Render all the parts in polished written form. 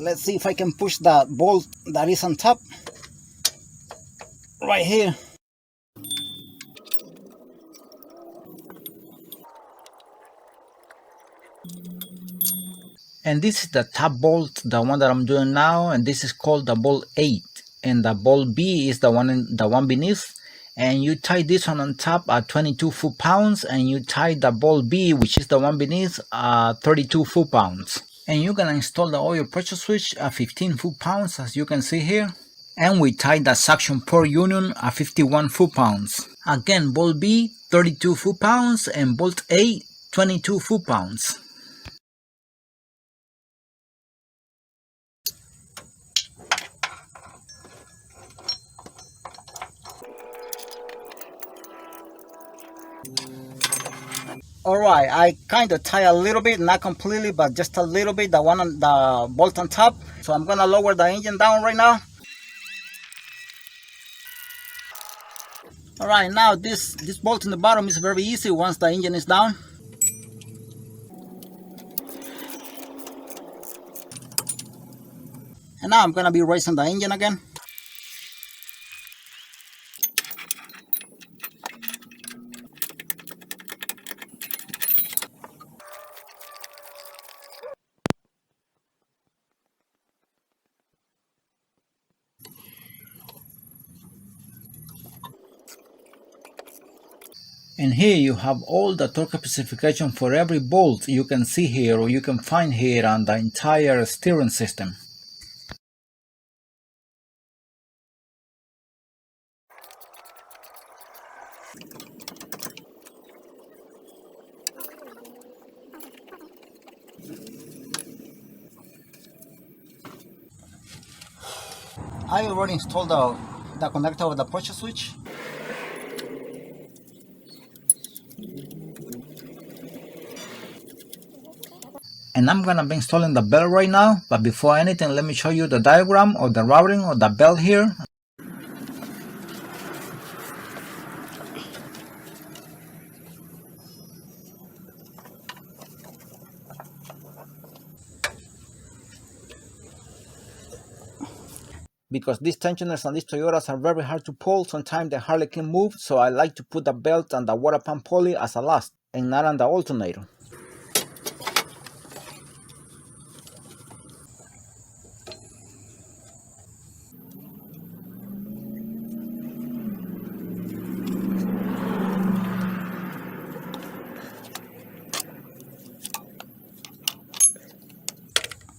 let's see if I can push that bolt that is on top right here. And this is the top bolt, the one that I'm doing now, and this is called the bolt 8, and the bolt B is the one beneath. And you tie this one on top at 22 foot-pounds, and you tie the bolt B, which is the one beneath, 32 foot-pounds. And you're gonna install the oil pressure switch at 15 foot-pounds, as you can see here. And we tie the suction port union at 51 foot-pounds. Again, bolt B 32 foot-pounds and bolt A 22 foot-pounds. Alright, I kind of tie a little bit, not completely, but just a little bit, the one on the bolt on top. So I'm gonna lower the engine down right now. Alright, now this bolt in the bottom is very easy once the engine is down. And now I'm gonna be raising the engine again. And here you have all the torque specification for every bolt you can see here or you can find here on the entire steering system. I already installed the connector of the pressure switch. And I'm gonna be installing the belt right now, but before anything, let me show you the diagram or the routing of the belt here. Because these tensioners on these Toyotas are very hard to pull, sometimes they hardly can move, so I like to put the belt on the water pump pulley as a last, and not on the alternator.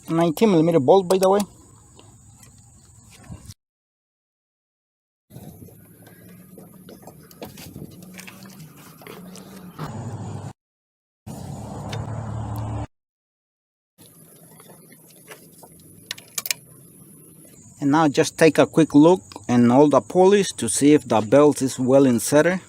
A 19mm bolt, by the way. And now just take a quick look in all the pulleys to see if the belt is well inserted.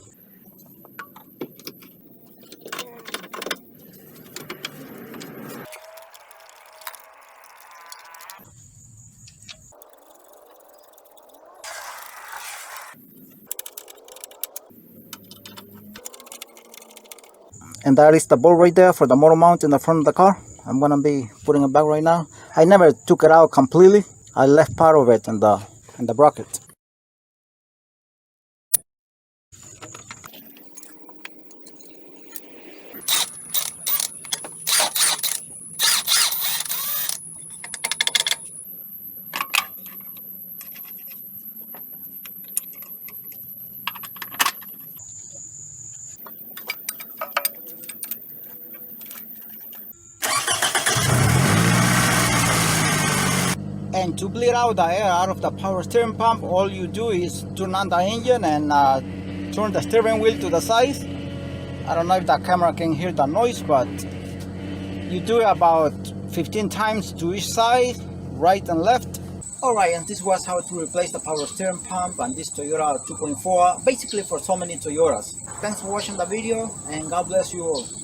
And that is the bolt right there for the motor mount in the front of the car. I'm gonna be putting it back right now. I never took it out completely. I left part of it in the bracket. And to bleed out the air out of the power steering pump, all you do is turn on the engine and turn the steering wheel to the side. I don't know if the camera can hear the noise, but you do it about 15 times to each side, right and left. Alright, and this was how to replace the power steering pump on this Toyota 2.4, basically for so many Toyotas. Thanks for watching the video, and God bless you all.